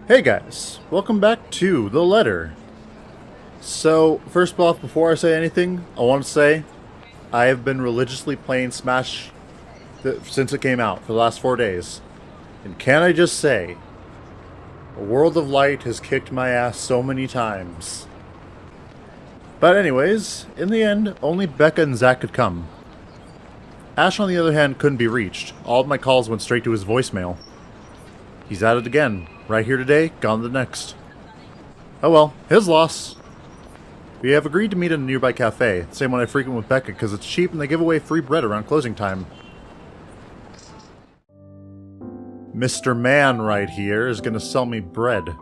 Hey guys, welcome back to The Letter. So, first off, before I say anything, I want to say I have been religiously playing Smash since it came out for the last 4 days. And can I just say, a World of Light has kicked my ass so many times. But anyways, in the end, only Becca and Zach could come. Ash, on the other hand, couldn't be reached. All of my calls went straight to his voicemail. He's at it again. Right here today, gone the next. Oh well, his loss. We have agreed to meet at a nearby cafe, the same one I frequent with Becca because it's cheap and they give away free bread around closing time. Mr. Man right here is gonna sell me bread.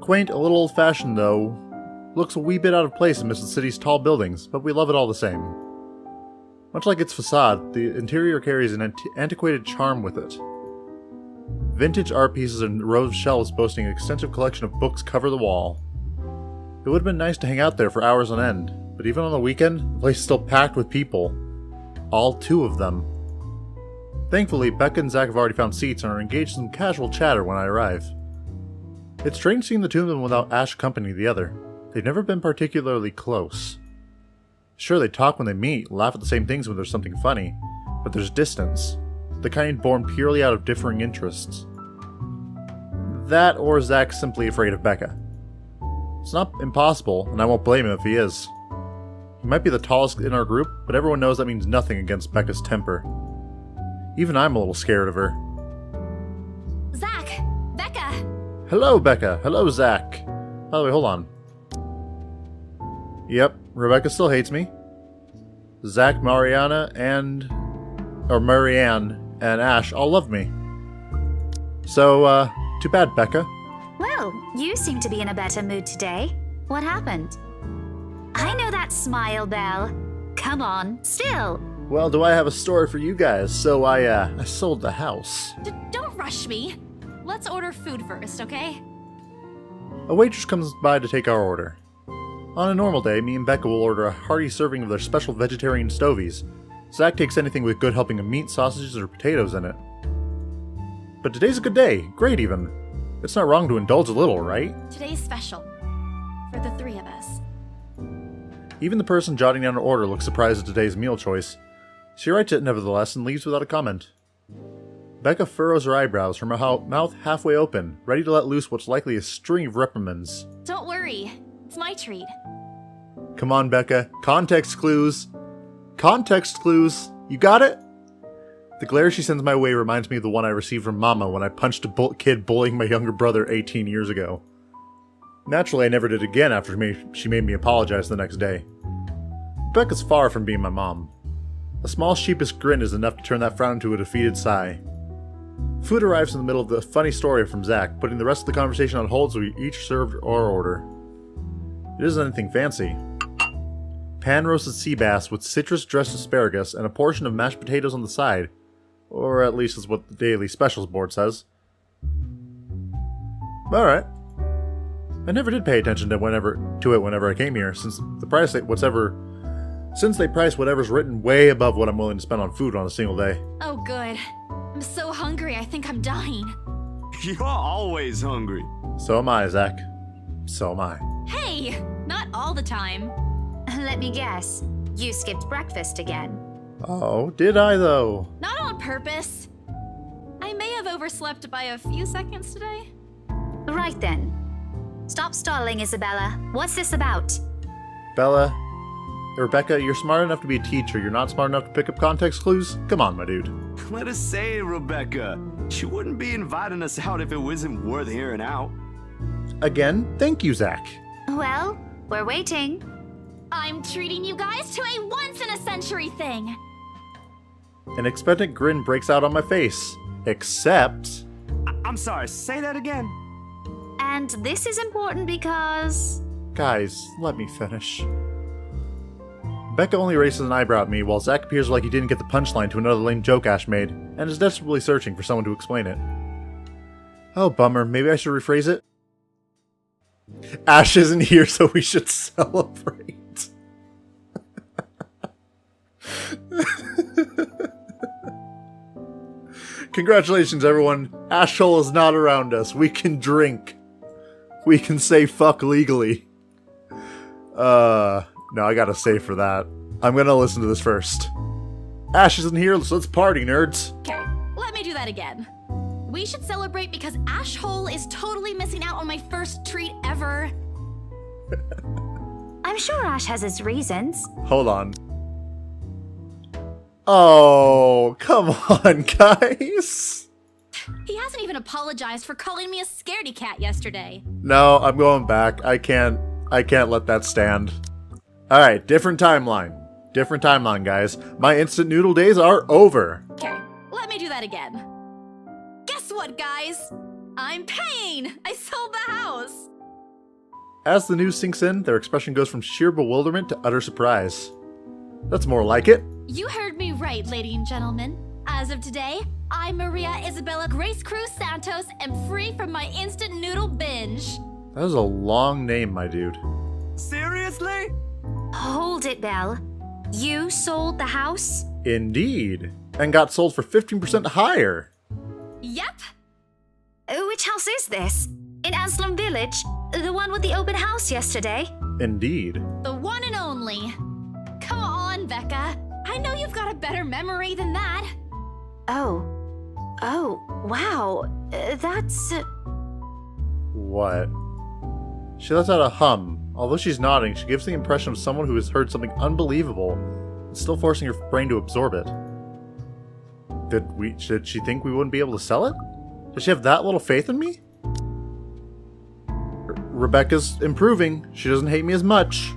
Quaint, a little old-fashioned though. Looks a wee bit out of place amidst the city's tall buildings, but we love it all the same. Much like its facade, the interior carries an antiquated charm with it. Vintage art pieces and rows of shelves boasting an extensive collection of books cover the wall. It would have been nice to hang out there for hours on end, but even on the weekend, the place is still packed with people. All 2 of them. Thankfully, Becca and Zach have already found seats and are engaged in some casual chatter when I arrive. It's strange seeing the 2 of them without Ash accompanying the other. They've never been particularly close. Sure, they talk when they meet, laugh at the same things when there's something funny, but there's distance. The kind born purely out of differing interests. That or Zach's simply afraid of Becca. It's not impossible, and I won't blame him if he is. He might be the tallest in our group, but everyone knows that means nothing against Becca's temper. Even I'm a little scared of her. Zach! Becca! Hello, Becca! Hello, Zach! By the way, hold on. Yep, Rebecca still hates me. Zach, Marianne, and Ash all love me. So, too bad, Becca. Well, you seem to be in a better mood today. What happened? I know that smile, Belle. Come on, still. Well, do I have a story for you guys? So I sold the house. Don't rush me. Let's order food first, okay? A waitress comes by to take our order. On a normal day, me and Becca will order a hearty serving of their special vegetarian stovies. Zach takes anything with good helping of meat, sausages, or potatoes in it. But today's a good day. Great, even. It's not wrong to indulge a little, right? Today's special. For the 3 of us. Even the person jotting down her order looks surprised at today's meal choice. She writes it nevertheless and leaves without a comment. Becca furrows her eyebrows, her mouth halfway open, ready to let loose what's likely a string of reprimands. Don't worry. It's my treat. Come on, Becca. Context clues. Context clues. You got it? The glare she sends my way reminds me of the one I received from Mama when I punched a kid bullying my younger brother 18 years ago. Naturally, I never did again after she made me apologize the next day. Becca's far from being my mom. A small sheepish grin is enough to turn that frown into a defeated sigh. Food arrives in the middle of the funny story from Zach, putting the rest of the conversation on hold so we each served our order. It isn't anything fancy. Pan-roasted sea bass with citrus-dressed asparagus and a portion of mashed potatoes on the side. Or at least that's what the daily specials board says. Alright. I never did pay attention to it whenever I came here, since they price whatever's written way above what I'm willing to spend on food on a single day. Oh, good. I'm so hungry, I think I'm dying. You're always hungry. So am I, Zach. So am I. Hey! Not all the time. Let me guess. You skipped breakfast again. Oh, did I though? Not on purpose. I may have overslept by a few seconds today. Right then. Stop stalling, Isabella. What's this about? Bella, Rebecca, you're smart enough to be a teacher. You're not smart enough to pick up context clues? Come on, my dude. Let us say, Rebecca. She wouldn't be inviting us out if it wasn't worth hearing out. Again, thank you, Zach. Well, we're waiting. I'm treating you guys to a once-in-a-century thing. An expectant grin breaks out on my face. Except... I'm sorry, say that again. And this is important because... Guys, let me finish. Becca only raises an eyebrow at me, while Zach appears like he didn't get the punchline to another lame joke Ash made, and is desperately searching for someone to explain it. Oh, bummer. Maybe I should rephrase it? Ash isn't here, so we should celebrate. Congratulations, everyone. Ashhole is not around us. We can drink. We can say fuck legally. No, I gotta save for that. I'm gonna listen to this first. Ash isn't here, so let's party, nerds. Okay, let me do that again. We should celebrate because Ashhole is totally missing out on my first treat ever. I'm sure Ash has his reasons. Hold on. Oh, come on, guys. He hasn't even apologized for calling me a scaredy cat yesterday. No, I'm going back. I can't let that stand. Alright, different timeline. Different timeline, guys. My instant noodle days are over. Okay, let me do that again. Guess what, guys? I'm paying! I sold the house! As the news sinks in, their expression goes from sheer bewilderment to utter surprise. That's more like it. You heard me right, ladies and gentlemen. As of today, I'm Maria Isabella Grace Cruz Santos and free from my instant noodle binge. That is a long name, my dude. Seriously? Hold it, Belle. You sold the house? Indeed. And got sold for 15% higher. Yep. Which house is this? In Aslam Village? The one with the open house yesterday? Indeed. The one and only. Come on, Becca. I know you've got a better memory than that. Oh, wow. That's... What? She lets out a hum. Although she's nodding, she gives the impression of someone who has heard something unbelievable and still forcing her brain to absorb it. Did she think we wouldn't be able to sell it? Does she have that little faith in me? Rebecca's improving. She doesn't hate me as much.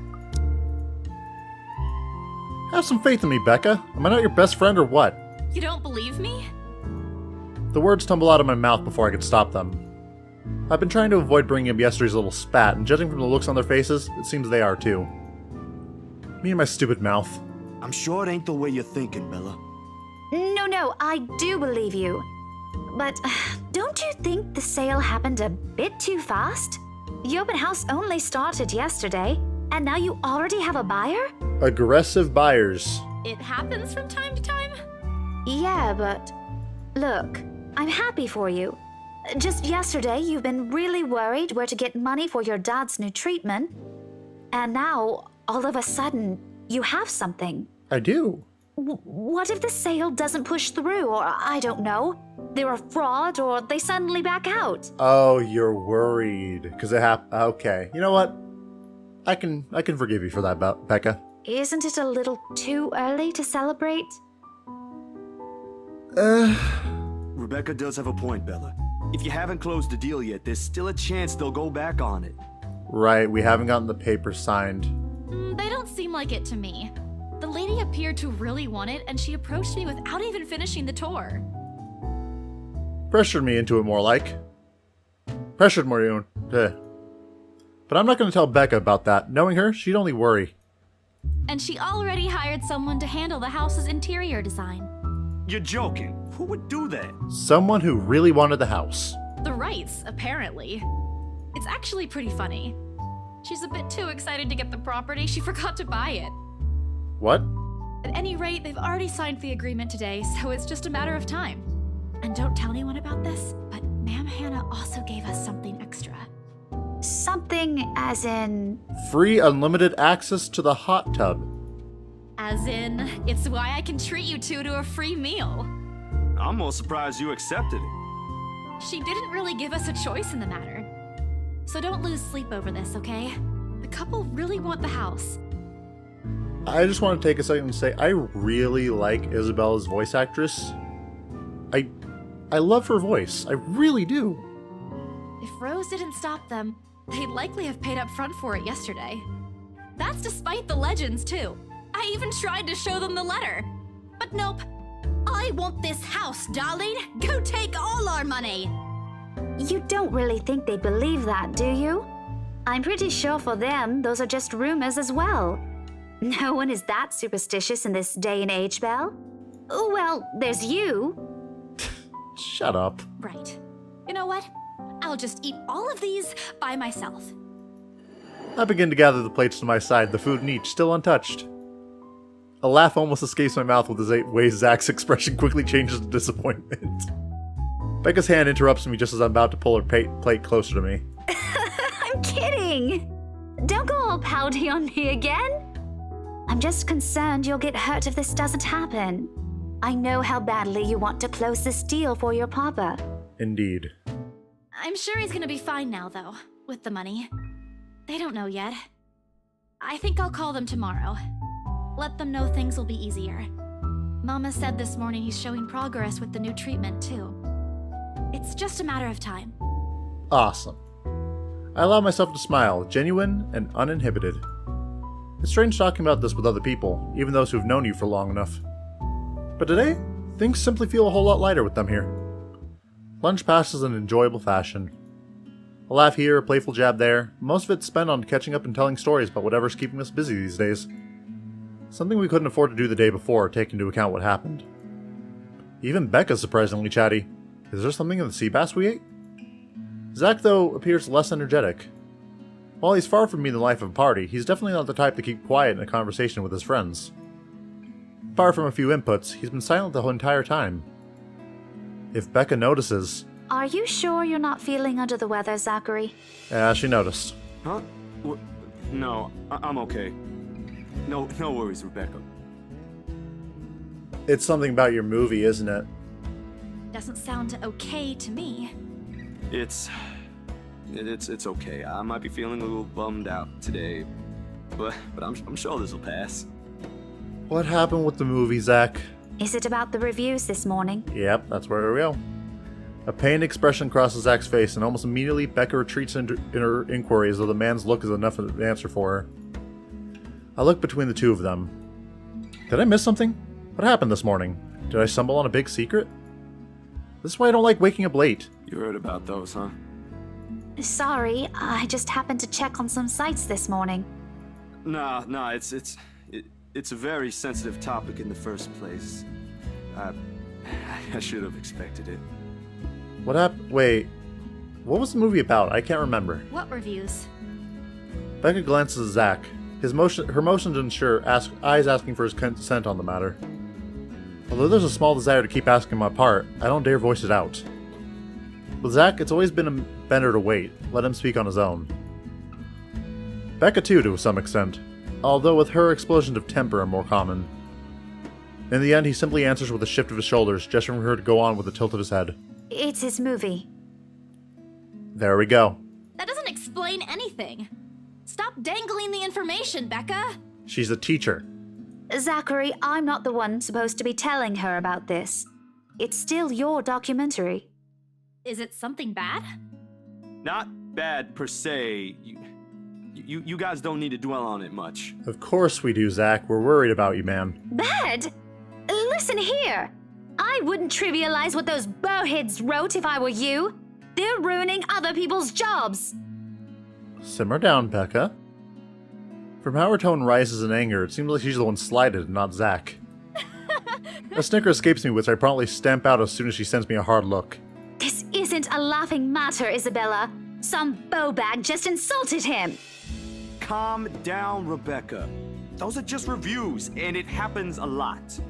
Have some faith in me, Becca. Am I not your best friend or what? You don't believe me? The words tumble out of my mouth before I can stop them. I've been trying to avoid bringing up yesterday's little spat, and judging from the looks on their faces, it seems they are too. Me and my stupid mouth. I'm sure it ain't the way you're thinking, Bella. No, I do believe you. But don't you think the sale happened a bit too fast? The open house only started yesterday, and now you already have a buyer? Aggressive buyers. It happens from time to time. Yeah, but look, I'm happy for you. Just yesterday, you've been really worried where to get money for your dad's new treatment. And now, all of a sudden, you have something. I do. What if the sale doesn't push through, or I don't know, they're a fraud, or they suddenly back out? Oh, you're worried because it happened. Okay, you know what? I can forgive you for that, Becca. Isn't it a little too early to celebrate? Rebecca does have a point, Bella. If you haven't closed the deal yet, there's still a chance they'll go back on it. Right, we haven't gotten the papers signed. They don't seem like it to me. The lady appeared to really want it, and she approached me without even finishing the tour. Pressured me into it more like. Pressured more. But I'm not going to tell Becca about that. Knowing her, she'd only worry. And she already hired someone to handle the house's interior design. You're joking. Who would do that? Someone who really wanted the house. The Wrights, apparently. It's actually pretty funny. She's a bit too excited to get the property, she forgot to buy it. What? At any rate, they've already signed the agreement today, so it's just a matter of time. And don't tell anyone about this, but Ma'am Hannah also gave us something extra. Something as in... Free unlimited access to the hot tub. As in, it's why I can treat you two to a free meal. I'm more surprised you accepted it. She didn't really give us a choice in the matter. So don't lose sleep over this, okay? The couple really want the house. I just want to take a second and say I really like Isabella's voice actress. I love her voice. I really do. If Rose didn't stop them, they'd likely have paid up front for it yesterday. That's despite the legends, too. I even tried to show them the letter. But nope. I want this house, darling. Go take all our money. You don't really think they believe that, do you? I'm pretty sure for them, those are just rumors as well. No one is that superstitious in this day and age, Belle. Well, there's you. Shut up. Right. You know what? I'll just eat all of these by myself. I begin to gather the plates to my side, the food in each still untouched. A laugh almost escapes my mouth with the way Zach's expression quickly changes to disappointment. Becca's hand interrupts me just as I'm about to pull her plate closer to me. I'm kidding! Don't go all pouty on me again! I'm just concerned you'll get hurt if this doesn't happen. I know how badly you want to close this deal for your papa. Indeed. I'm sure he's gonna be fine now, though, with the money. They don't know yet. I think I'll call them tomorrow. Let them know things will be easier. Mama said this morning he's showing progress with the new treatment, too. It's just a matter of time. Awesome. I allow myself to smile, genuine and uninhibited. It's strange talking about this with other people, even those who've known you for long enough. But today, things simply feel a whole lot lighter with them here. Lunch passes in enjoyable fashion. A laugh here, a playful jab there, most of it spent on catching up and telling stories about whatever's keeping us busy these days. Something we couldn't afford to do the day before, taking into account what happened. Even Becca's surprisingly chatty. Is there something in the sea bass we ate? Zach, though, appears less energetic. While he's far from being the life of a party, he's definitely not the type to keep quiet in a conversation with his friends. Apart from a few inputs, he's been silent the whole entire time. If Becca notices... Are you sure you're not feeling under the weather, Zachary? Yeah, she noticed. Huh? No, I'm okay. No worries, Rebecca. It's something about your movie, isn't it? Doesn't sound okay to me. It's okay. I might be feeling a little bummed out today, but I'm sure this will pass. What happened with the movie, Zach? Is it about the reviews this morning? Yep, that's where we go. A pained expression crosses Zach's face, and almost immediately Becca retreats in her inquiry as though the man's look is enough of an answer for her. I look between the two of them. Did I miss something? What happened this morning? Did I stumble on a big secret? This is why I don't like waking up late. You heard about those, huh? Sorry, I just happened to check on some sites this morning. Nah, it's a very sensitive topic in the first place. I should have expected it. What happened? Wait, what was the movie about? I can't remember. What reviews? Becca glances at Zach. Her motion to ensure eyes asking for his consent on the matter. Although there's a small desire to keep asking my part, I don't dare voice it out. With Zach, it's always been better to wait, let him speak on his own. Becca too, to some extent, although with her explosions of temper are more common. In the end, he simply answers with a shift of his shoulders, gesturing for her to go on with a tilt of his head. It's his movie. There we go. That doesn't explain anything. Stop dangling the information, Becca! She's a teacher. Zachary, I'm not the one supposed to be telling her about this. It's still your documentary. Is it something bad? Not bad per se. You guys don't need to dwell on it much. Of course we do, Zach. We're worried about you, man. Bad? Listen here. I wouldn't trivialize what those bowheads wrote if I were you. They're ruining other people's jobs. Simmer down, Becca. From how her tone rises in anger, it seems like she's the one slighted and not Zach. A snicker escapes me, which I promptly stamp out as soon as she sends me a hard look. This isn't a laughing matter, Isabella. Some bowbag just insulted him. Calm down, Rebecca. Those are just reviews, and it happens a lot.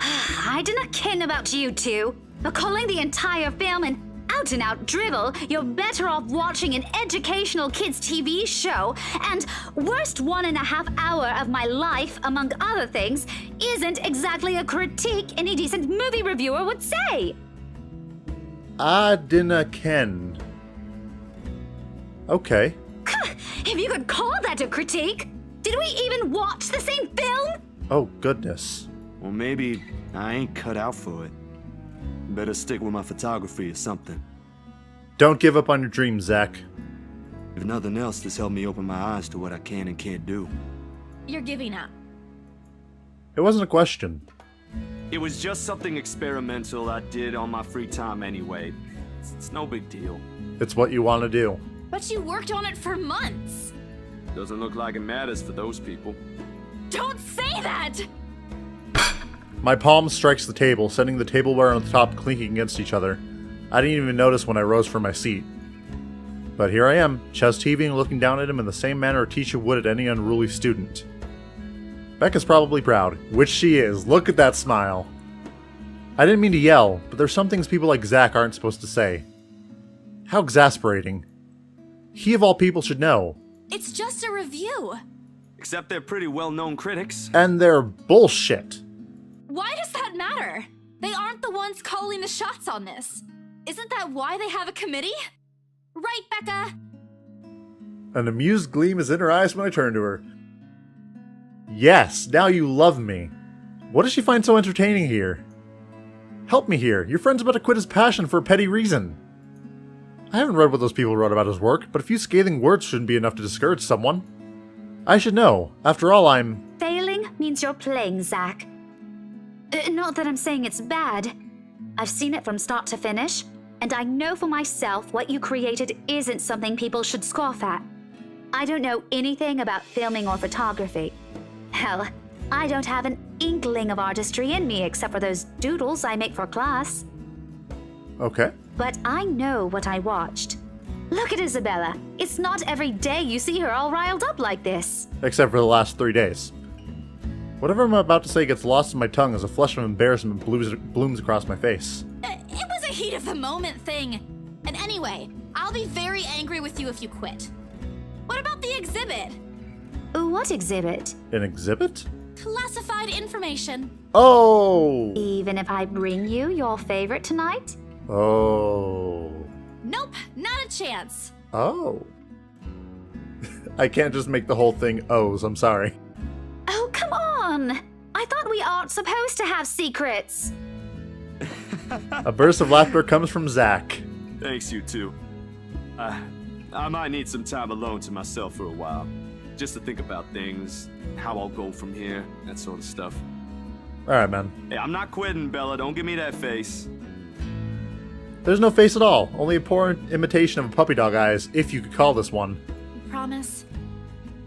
I do not ken about you two, but calling the entire film an out-and-out dribble, you're better off watching an educational kids' TV show, and worst 1.5 hour of my life, among other things, isn't exactly a critique any decent movie reviewer would say. I dinna ken. Okay. If you could call that a critique, did we even watch the same film? Oh, goodness. Well, maybe I ain't cut out for it. Better stick with my photography or something. Don't give up on your dreams, Zach. If nothing else, this helped me open my eyes to what I can and can't do. You're giving up. It wasn't a question. It was just something experimental I did on my free time anyway. It's no big deal. It's what you want to do. But you worked on it for months. Doesn't look like it matters for those people. Don't say that! My palm strikes the table, sending the tableware on the top clinking against each other. I didn't even notice when I rose from my seat. But here I am, chest heaving and looking down at him in the same manner a teacher would at any unruly student. Becca's probably proud, which she is. Look at that smile. I didn't mean to yell, but there's some things people like Zach aren't supposed to say. How exasperating. He of all people should know. It's just a review. Except they're pretty well-known critics. And they're bullshit. Why does that matter? They aren't the ones calling the shots on this. Isn't that why they have a committee? Right, Becca? An amused gleam is in her eyes when I turn to her. Yes, now you love me. What does she find so entertaining here? Help me here. Your friend's about to quit his passion for a petty reason. I haven't read what those people wrote about his work, but a few scathing words shouldn't be enough to discourage someone. I should know. After all, I'm... Failing means you're playing, Zach. Not that I'm saying it's bad. I've seen it from start to finish, and I know for myself what you created isn't something people should scoff at. I don't know anything about filming or photography. Hell, I don't have an inkling of artistry in me except for those doodles I make for class. Okay. But I know what I watched. Look at Isabella. It's not every day you see her all riled up like this. Except for the last 3 days. Whatever I'm about to say gets lost in my tongue as a flush of embarrassment blooms across my face. It was a heat of the moment thing. And anyway, I'll be very angry with you if you quit. What about the exhibit? What exhibit? An exhibit? Classified information. Oh! Even if I bring you your favorite tonight? Oh. Nope, not a chance. Oh. I can't just make the whole thing O's, I'm sorry. Oh, come on! I thought we aren't supposed to have secrets. A burst of laughter comes from Zach. Thanks, you two. I might need some time alone to myself for a while. Just to think about things, how I'll go from here, that sort of stuff. Alright, man. Hey, I'm not quitting, Bella. Don't give me that face. There's no face at all, only a poor imitation of a puppy dog eyes, if you could call this one. Promise?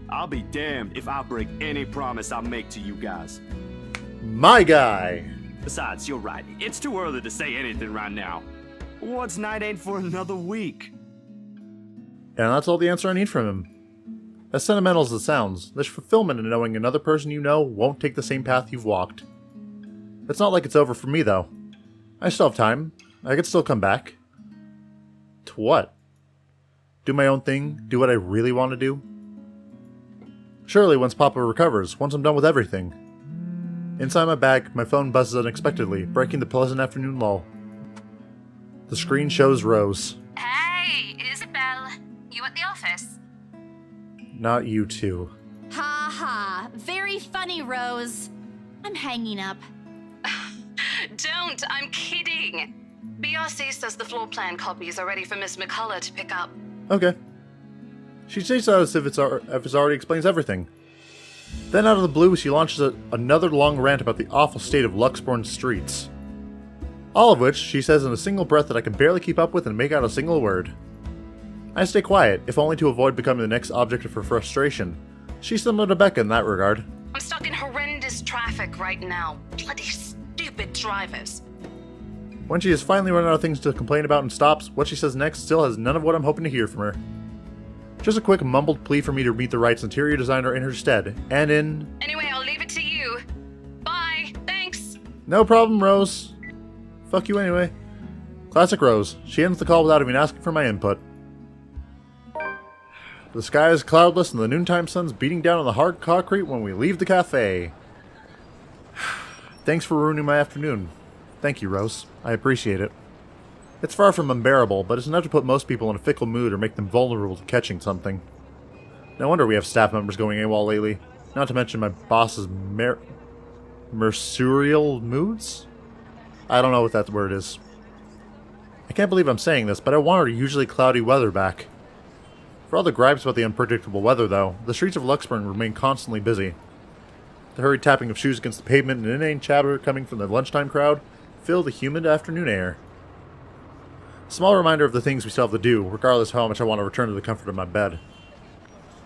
I'll be damned if I break any promise I make to you guys. My guy! Besides, you're right. It's too early to say anything right now. What's night ain't for another week? And that's all the answer I need from him. As sentimental as it sounds, there's fulfillment in knowing another person you know won't take the same path you've walked. It's not like it's over for me, though. I still have time. I could still come back. To what? Do my own thing? Do what I really want to do? Surely once Papa recovers, once I'm done with everything. Inside my bag, my phone buzzes unexpectedly, breaking the pleasant afternoon lull. The screen shows Rose. Hey, Isabel. You at the office? Not you two. Ha ha. Very funny, Rose. I'm hanging up. Don't, I'm kidding. BRC says the floor plan copies are ready for Miss McCullough to pick up. Okay. She says that as if it already explains everything. Then out of the blue, she launches another long rant about the awful state of Luxbourne's streets. All of which she says in a single breath that I can barely keep up with and make out a single word. I stay quiet, if only to avoid becoming the next object of her frustration. She's similar to Becca in that regard. I'm stuck in horrendous traffic right now. Bloody stupid drivers. When she has finally run out of things to complain about and stops, what she says next still has none of what I'm hoping to hear from her. Just a quick mumbled plea for me to meet the right interior designer in her stead, and in... Anyway, I'll leave it to you. Bye, thanks. No problem, Rose. Fuck you anyway. Classic Rose. She ends the call without even asking for my input. The sky is cloudless and the noontime sun's beating down on the hard concrete when we leave the cafe. Thanks for ruining my afternoon. Thank you, Rose. I appreciate it. It's far from unbearable, but it's enough to put most people in a fickle mood or make them vulnerable to catching something. No wonder we have staff members going AWOL lately. Not to mention my boss's mercurial moods? I don't know what that word is. I can't believe I'm saying this, but I want our usually cloudy weather back. For all the gripes about the unpredictable weather, though, the streets of Luxburn remain constantly busy. The hurried tapping of shoes against the pavement and inane chatter coming from the lunchtime crowd fill the humid afternoon air. Small reminder of the things we still have to do, regardless of how much I want to return to the comfort of my bed.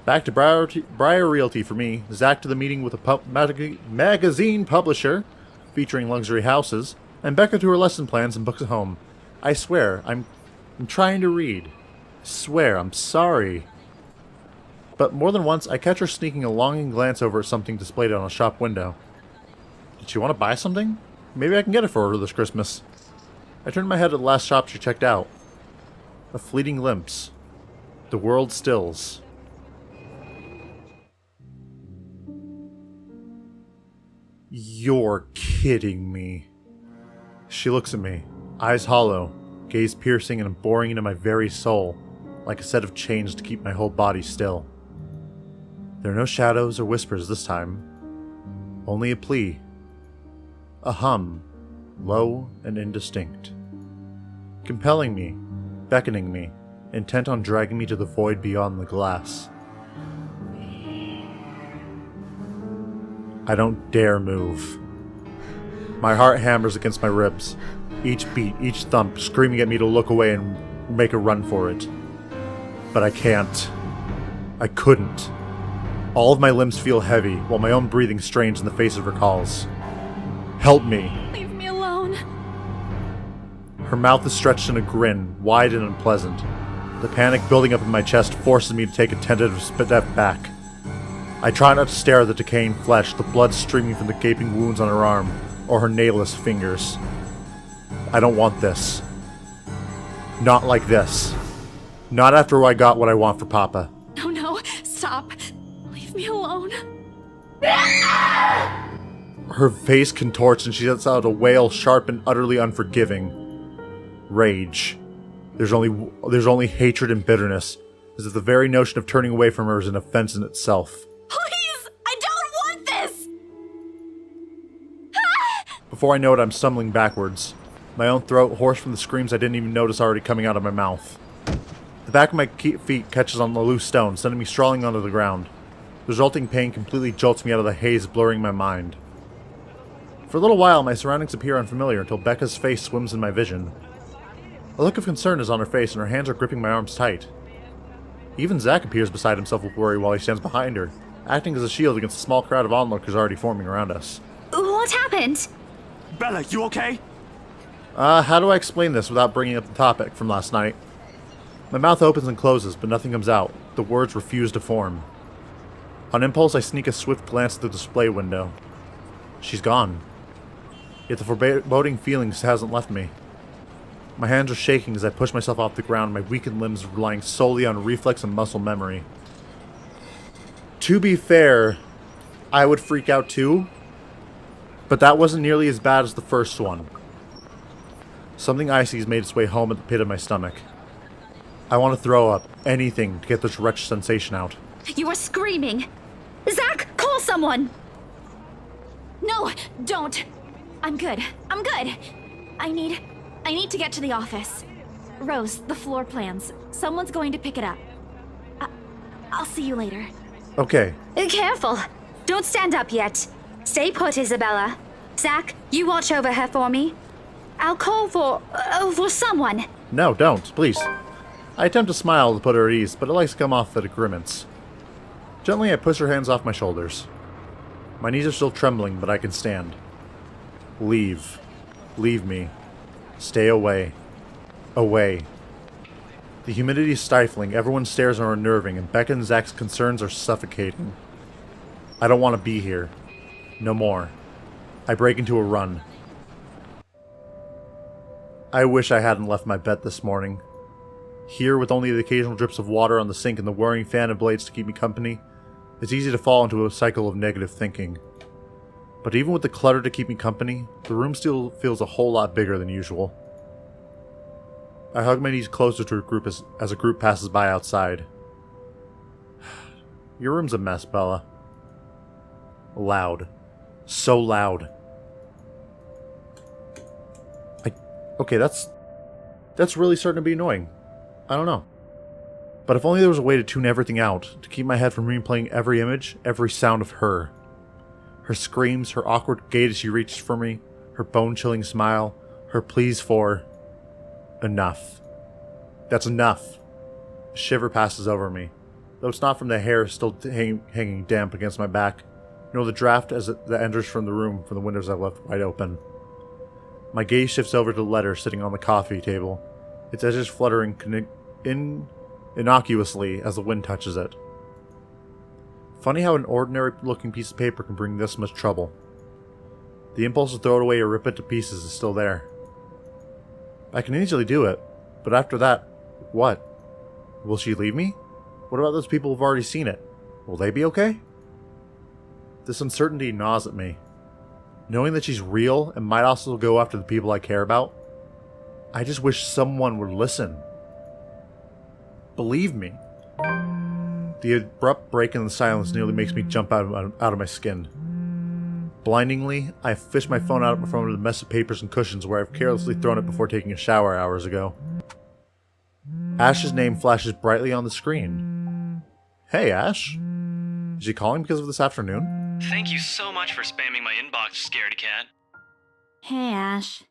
Back to Briar Realty for me, Zach to the meeting with a magazine publisher featuring luxury houses, and Becca to her lesson plans and books at home. I swear, I'm trying to read. I swear, I'm sorry. But more than once, I catch her sneaking a longing glance over at something displayed on a shop window. Did she want to buy something? Maybe I can get it for her this Christmas. I turned my head to the last shop she checked out. A fleeting glimpse. The world stills. You're kidding me. She looks at me, eyes hollow, gaze piercing and boring into my very soul, like a set of chains to keep my whole body still. There are no shadows or whispers this time. Only a plea. A hum, low and indistinct. Compelling me, beckoning me, intent on dragging me to the void beyond the glass. I don't dare move. My heart hammers against my ribs, each beat, each thump screaming at me to look away and make a run for it. But I can't. I couldn't. All of my limbs feel heavy, while my own breathing strains in the face of her calls. Help me. Leave me alone. Her mouth is stretched in a grin, wide and unpleasant. The panic building up in my chest forces me to take a tentative step back. I try not to stare at the decaying flesh, the blood streaming from the gaping wounds on her arm, or her nailless fingers. I don't want this. Not like this. Not after I got what I want for Papa. No, stop. Leave me alone. Her face contorts and she lets out a wail sharp and utterly unforgiving. Rage. There's only hatred and bitterness, as if the very notion of turning away from her is an offense in itself. Please! I don't want this! Before I know it, I'm stumbling backwards, my own throat hoarse from the screams I didn't even notice already coming out of my mouth. The back of my feet catches on the loose stone, sending me sprawling onto the ground. The resulting pain completely jolts me out of the haze, blurring my mind. For a little while, my surroundings appear unfamiliar until Becca's face swims in my vision. A look of concern is on her face, and her hands are gripping my arms tight. Even Zach appears beside himself with worry while he stands behind her, acting as a shield against the small crowd of onlookers already forming around us. What happened? Bella, you okay? How do I explain this without bringing up the topic from last night? My mouth opens and closes, but nothing comes out. The words refuse to form. On impulse, I sneak a swift glance at the display window. She's gone. Yet the foreboding feelings hasn't left me. My hands are shaking as I push myself off the ground, my weakened limbs relying solely on reflex and muscle memory. To be fair, I would freak out too, but that wasn't nearly as bad as the first one. Something icy has made its way home at the pit of my stomach. I want to throw up anything to get this wretched sensation out. You are screaming! Zach, call someone! No, don't. I'm good. I'm good. I need to get to the office. Rose, the floor plans. Someone's going to pick it up. I'll see you later. Okay. Careful! Don't stand up yet. Stay put, Isabella. Zach, you watch over her for me. I'll call for someone. No, don't, please. I attempt to smile to put her at ease, but it likes to come off at a grimace. Gently, I push her hands off my shoulders. My knees are still trembling, but I can stand. Leave. Leave me. Stay away. Away. The humidity is stifling, everyone's stares are unnerving, and Becca and Zach's concerns are suffocating. I don't want to be here. No more. I break into a run. I wish I hadn't left my bed this morning. Here, with only the occasional drips of water on the sink and the whirring fan and blades to keep me company, it's easy to fall into a cycle of negative thinking. But even with the clutter to keep me company, the room still feels a whole lot bigger than usual. I hug my knees closer to a group as a group passes by outside. Your room's a mess, Bella. Loud. So loud. Okay, that's really starting to be annoying. I don't know. But if only there was a way to tune everything out, to keep my head from replaying every image, every sound of her. Her screams, her awkward gait as she reached for me, her bone-chilling smile, her pleas for... enough. That's enough. A shiver passes over me, though it's not from the hair still hanging damp against my back, nor the draft that enters from the room from the windows I've left wide open. My gaze shifts over to the letter sitting on the coffee table, its edges fluttering innocuously as the wind touches it. Funny how an ordinary-looking piece of paper can bring this much trouble. The impulse to throw it away or rip it to pieces is still there. I can easily do it, but after that, what? Will she leave me? What about those people who've already seen it? Will they be okay? This uncertainty gnaws at me. Knowing that she's real and might also go after the people I care about, I just wish someone would listen. Believe me. The abrupt break in the silence nearly makes me jump out of my skin. Blindingly, I fish my phone out from under the mess of papers and cushions where I've carelessly thrown it before taking a shower hours ago. Ash's name flashes brightly on the screen. Hey, Ash. Is she calling because of this afternoon? Thank you so much for spamming my inbox, scaredy cat. Hey, Ash.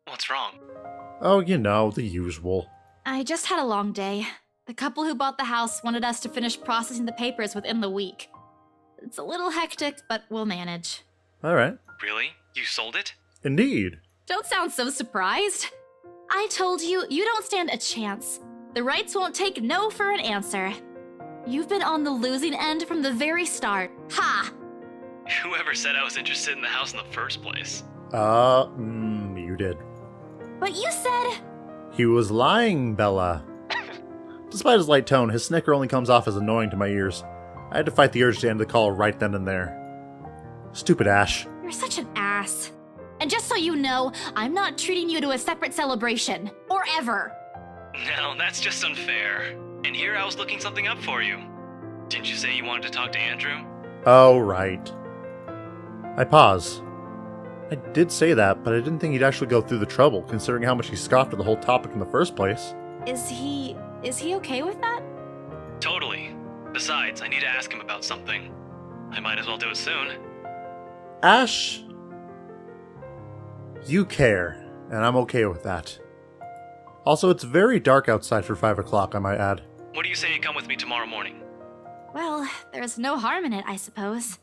What's wrong? Oh, you know, the usual. I just had a long day. The couple who bought the house wanted us to finish processing the papers within the week. It's a little hectic, but we'll manage. Alright. Really? You sold it? Indeed. Don't sound so surprised. I told you, you don't stand a chance. The rights won't take no for an answer. You've been on the losing end from the very start. Ha! Whoever said I was interested in the house in the first place? You did. But you said... He was lying, Bella. Despite his light tone, his snicker only comes off as annoying to my ears. I had to fight the urge to end the call right then and there. Stupid Ash. You're such an ass. And just so you know, I'm not treating you to a separate celebration. Or ever. No, that's just unfair. And here I was looking something up for you. Didn't you say you wanted to talk to Andrew? Oh, right. I pause. I did say that, but I didn't think he'd actually go through the trouble, considering how much he scoffed at the whole topic in the first place. Is he okay with that? Totally. Besides, I need to ask him about something. I might as well do it soon. Ash, you care, and I'm okay with that. Also, it's very dark outside for 5 o'clock, I might add. What do you say you come with me tomorrow morning? Well, there's no harm in it, I suppose.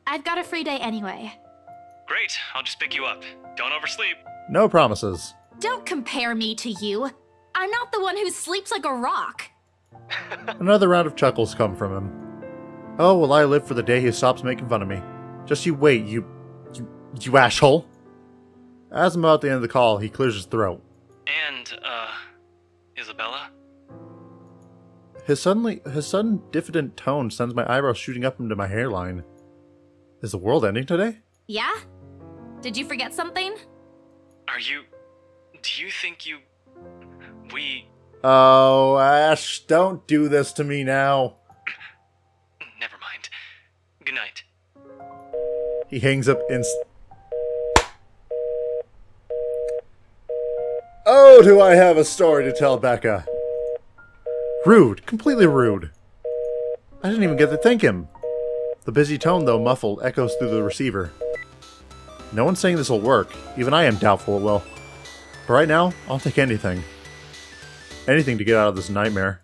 I've got a free day anyway. Great, I'll just pick you up. Don't oversleep. No promises. Don't compare me to you. I'm not the one who sleeps like a rock. Another round of chuckles come from him. Oh, will I live for the day he stops making fun of me. Just you wait, you asshole. As I'm about to end the call, he clears his throat. And, Isabella? His sudden diffident tone sends my eyebrows shooting up into my hairline. Is the world ending today? Yeah? Did you forget something? Do you think we... Oh, Ash, don't do this to me now. Never mind. Good night. He hangs up Oh, do I have a story to tell Becca? Rude. Completely rude. I didn't even get to thank him. The busy tone, though muffled, echoes through the receiver. No one's saying this will work. Even I am doubtful it will. But right now, I'll take anything. Anything to get out of this nightmare.